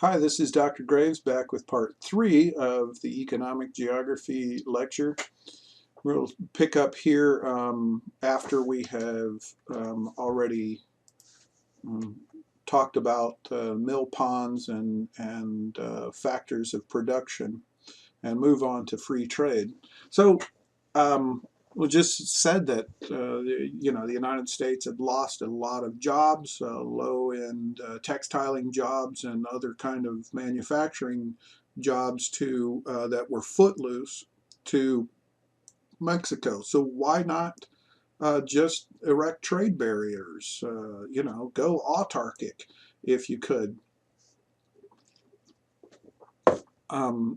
Hi, this is Dr. Graves back with part 3 of the economic geography lecture. We'll pick up here after we have already um, talked about mill ponds and factors of production and move on to free trade. So we just said that the United States had lost a lot of jobs, low-end textiling jobs and other kind of manufacturing jobs to that were footloose to Mexico. So why not just erect trade barriers? Go autarkic if you could.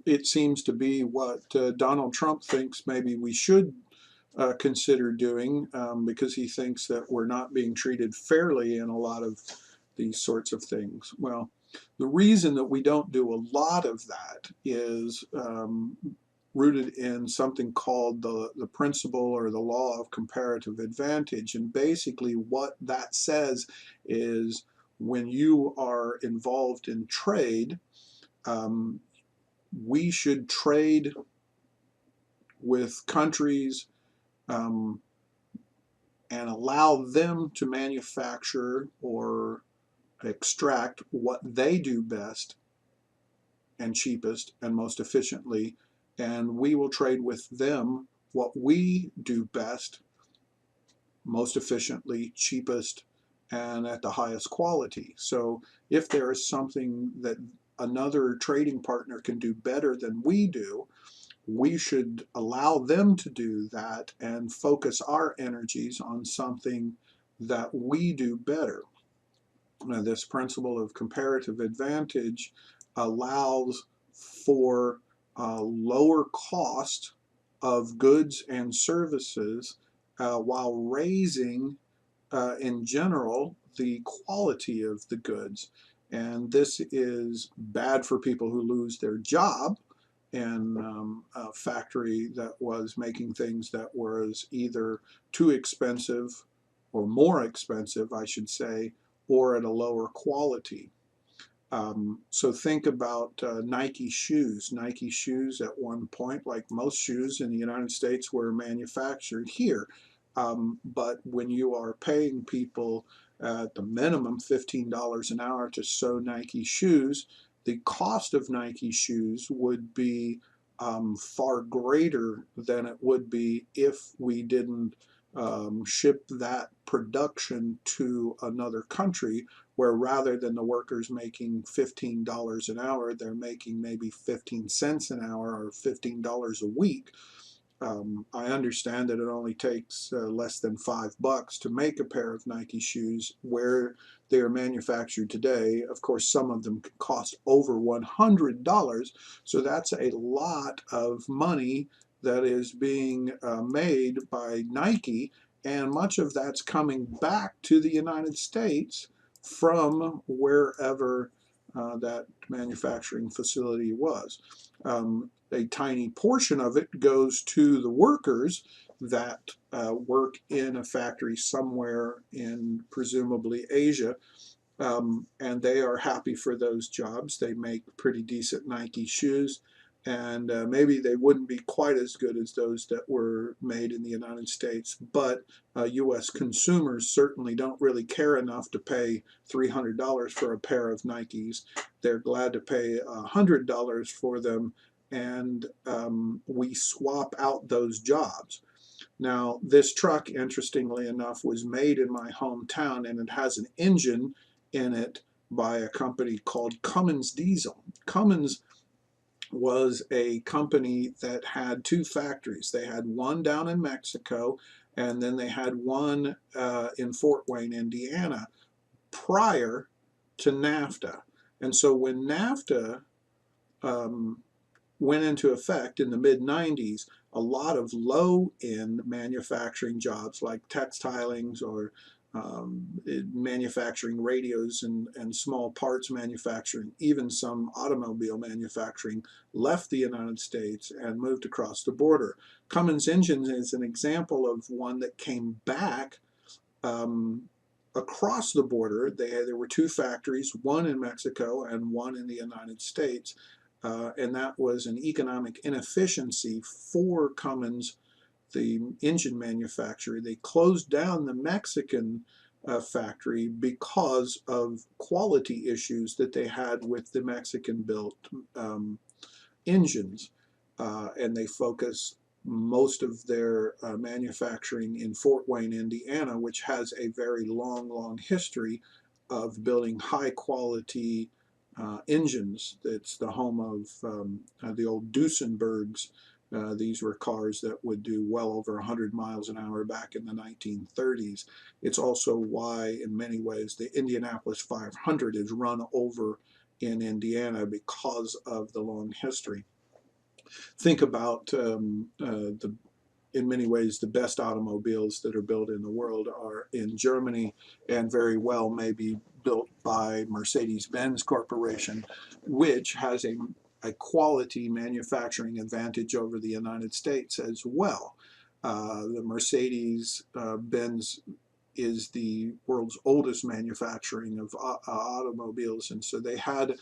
It seems to be what Donald Trump thinks maybe we should consider doing because he thinks that we're not being treated fairly in a lot of these sorts of things. Well, the reason that we don't do a lot of that is rooted in something called the principle or the law of comparative advantage. And basically what that says is when you are involved in trade, um, we should trade with countries um, and allow them to manufacture or extract what they do best and cheapest and most efficiently, and we will trade with them what we do best, most efficiently, cheapest, and at the highest quality. So if there is something that another trading partner can do better than we do, we should allow them to do that and focus our energies on something that we do better. Now, this principle of comparative advantage allows for lower cost of goods and services while raising, in general, the quality of the goods. And this is bad for people who lose their job in a factory that was making things that was either too expensive or more expensive, I should say, or at a lower quality. So think about Nike shoes. Nike shoes at one point, like most shoes in the United States, were manufactured here. But when you are paying people at the minimum $15 an hour to sew Nike shoes, the cost of Nike shoes would be far greater than it would be if we didn't ship that production to another country, where rather than the workers making $15 an hour, they're making maybe 15 cents an hour or $15 a week. I understand that it only takes less than $5 to make a pair of Nike shoes where they are manufactured today. Of course, some of them could cost over $100, so that's a lot of money that is being made by Nike, and much of that's coming back to the United States from wherever that manufacturing facility was. A tiny portion of it goes to the workers that work in a factory somewhere in presumably Asia, and they are happy for those jobs. They make pretty decent Nike shoes, and maybe they wouldn't be quite as good as those that were made in the United States, but U.S. consumers certainly don't really care enough to pay $300 for a pair of Nikes. They're glad to pay $100 for them, and we swap out those jobs. Now, this truck, interestingly enough, was made in my hometown, and it has an engine in it by a company called Cummins Diesel. Cummins was a company that had two factories. They had one down in Mexico, and then they had one in Fort Wayne, Indiana, prior to NAFTA. And so when NAFTA um, went into effect in the mid-90s, a lot of low-end manufacturing jobs like textilings or manufacturing radios and small parts manufacturing, even some automobile manufacturing, left the United States and moved across the border. Cummins Engine is an example of one that came back um, across the border, there were two factories, one in Mexico and one in the United States, and that was an economic inefficiency for Cummins, the engine manufacturer. They closed down the Mexican factory because of quality issues that they had with the Mexican-built engines, and they focus most of their manufacturing in Fort Wayne, Indiana, which has a very long history of building high quality engines. It's the home of the old Duesenbergs. These were cars that would do well over 100 miles an hour back in the 1930s. It's also why, in many ways, the Indianapolis 500 is run over in Indiana because of the long history. Think about in many ways, the best automobiles that are built in the world are in Germany, and very well may be built by Mercedes-Benz Corporation, which has a quality manufacturing advantage over the United States as well. The Mercedes-Benz is the world's oldest manufacturing of automobiles, and so they had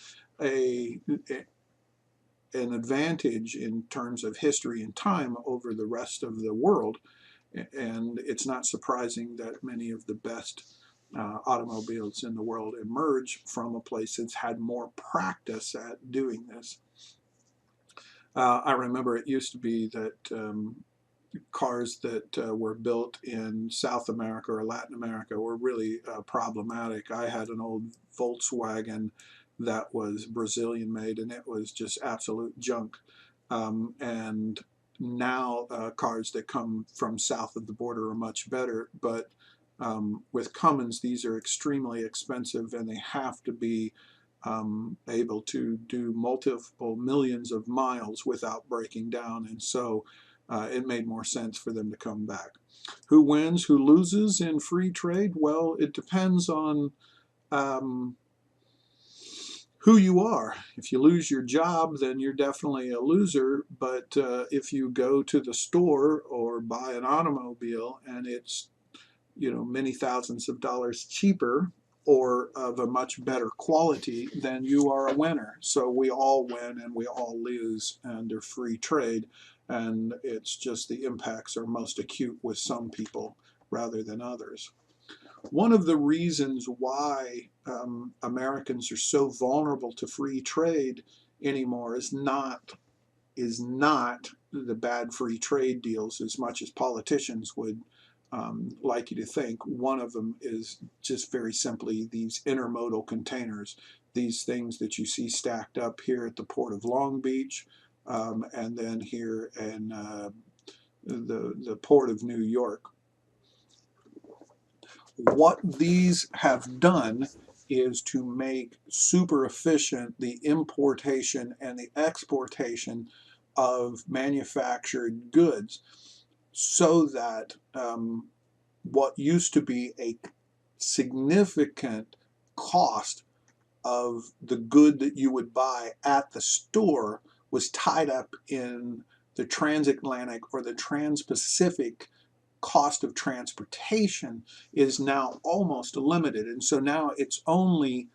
an advantage in terms of history and time over the rest of the world. And it's not surprising that many of the best automobiles in the world emerge from a place that's had more practice at doing this. I remember it used to be that cars that were built in South America or Latin America were really problematic. I had an old Volkswagen that was Brazilian made, and it was just absolute junk. And now cars that come from south of the border are much better, but with Cummins, these are extremely expensive, and they have to be able to do multiple millions of miles without breaking down, and so it made more sense for them to come back. Who wins, who loses in free trade? Well, it depends on who you are. If you lose your job, then you're definitely a loser, but if you go to the store or buy an automobile and it's many thousands of dollars cheaper or of a much better quality, then you are a winner. So we all win and we all lose under free trade, and it's just the impacts are most acute with some people rather than others. One of the reasons why Americans are so vulnerable to free trade anymore is not the bad free trade deals as much as politicians would like you to think. One of them is just very simply these intermodal containers, these things that you see stacked up here at the Port of Long Beach, and then here in the Port of New York. What these have done is to make super efficient the importation and the exportation of manufactured goods, so that what used to be a significant cost of the good that you would buy at the store was tied up in the transatlantic or the trans-Pacific cost of transportation is now almost limited. And so now it's only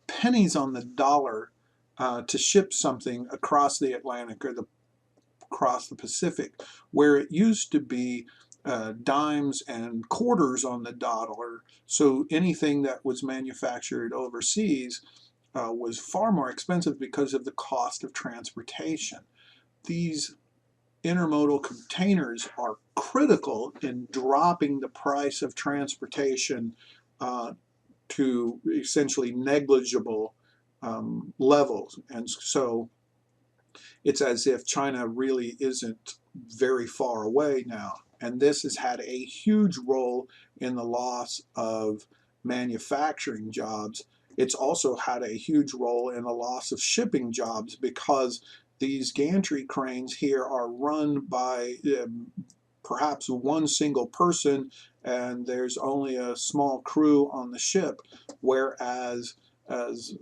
pennies on the dollar to ship something across the Atlantic or across the Pacific, where it used to be dimes and quarters on the dollar. So anything that was manufactured overseas was far more expensive because of the cost of transportation. These intermodal containers are critical in dropping the price of transportation to essentially negligible levels. And so it's as if China really isn't very far away now. And this has had a huge role in the loss of manufacturing jobs. It's also had a huge role in the loss of shipping jobs, because these gantry cranes here are run by perhaps one single person, and there's only a small crew on the ship, whereas as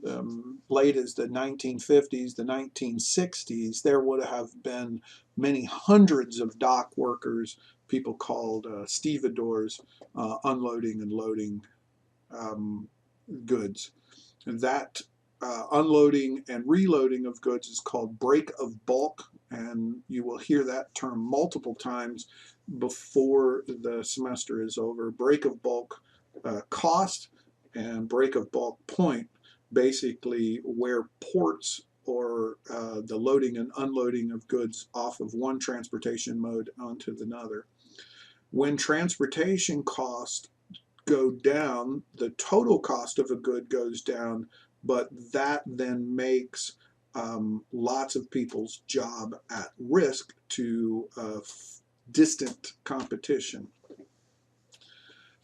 late as the 1950s, the 1960s, there would have been many hundreds of dock workers, people called stevedores, unloading and loading goods. That unloading and reloading of goods is called break of bulk, and you will hear that term multiple times before the semester is over. Break of bulk cost and break of bulk point, basically where ports or the loading and unloading of goods off of one transportation mode onto another. When transportation costs go down, the total cost of a good goes down, but that then makes lots of people's job at risk to distant competition.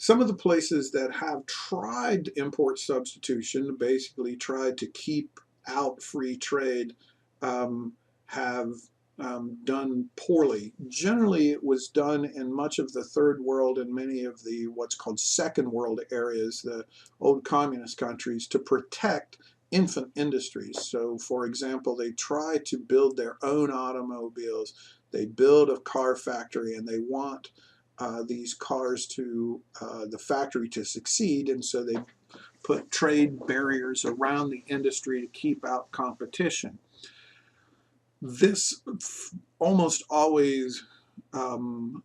Some of the places that have tried import substitution, basically tried to keep out free trade, have done poorly. Generally, it was done in much of the third world and many of the what's called second world areas, the old communist countries, to protect infant industries. So, for example, they try to build their own automobiles. They build a car factory and they want these cars to the factory to succeed, and so they put trade barriers around the industry to keep out competition. This almost always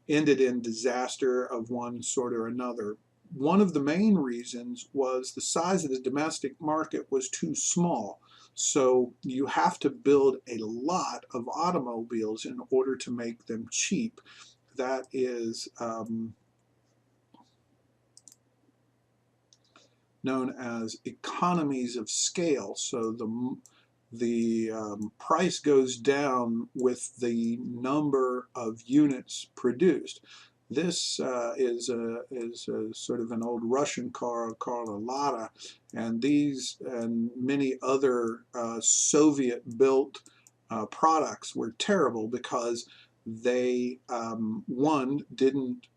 ended in disaster of one sort or another. One of the main reasons was the size of the domestic market was too small. So you have to build a lot of automobiles in order to make them cheap. That is known as economies of scale. So the price goes down with the number of units produced. This is a sort of an old Russian car called a Lada, and these and many other Soviet-built products were terrible because they one didn't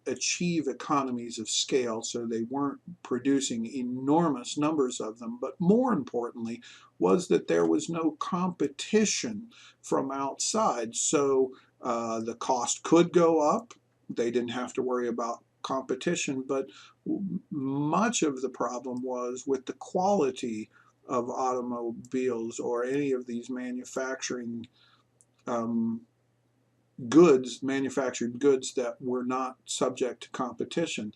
achieve economies of scale, so they weren't producing enormous numbers of them. But more importantly was that there was no competition from outside. So the cost could go up. They didn't have to worry about competition, but much of the problem was with the quality of automobiles or any of these manufacturing um, goods, manufactured goods that were not subject to competition.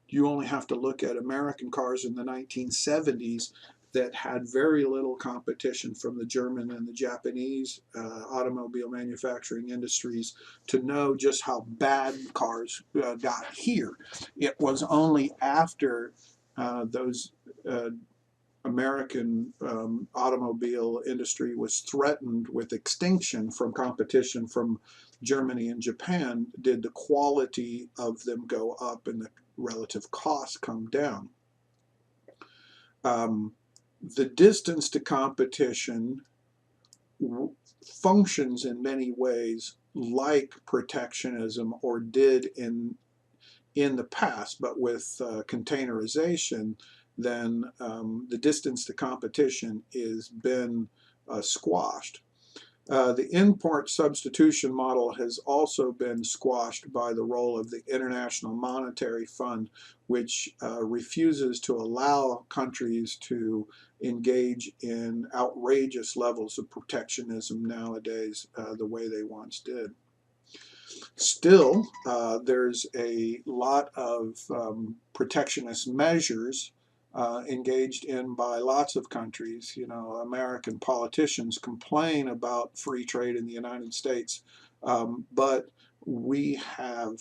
You only have to look at American cars in the 1970s that had very little competition from the German and the Japanese automobile manufacturing industries to know just how bad cars got here. It was only after those American automobile industry was threatened with extinction from competition from Germany and Japan did the quality of them go up and the relative costs come down. The distance to competition functions in many ways like protectionism, or did in the past, but with containerization, then the distance to competition has been squashed. The import substitution model has also been squashed by the role of the International Monetary Fund, which refuses to allow countries to engage in outrageous levels of protectionism nowadays the way they once did. Still, there's a lot of protectionist measures engaged in by lots of countries. You know, American politicians complain about free trade in the United States, but we have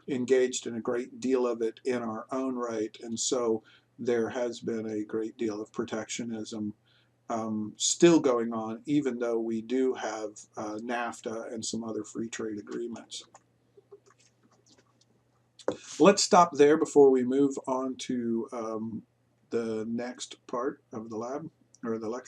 engaged in a great deal of it in our own right, and so there has been a great deal of protectionism still going on, even though we do have NAFTA and some other free trade agreements. Let's stop there before we move on to the next part of the lab or the lecture.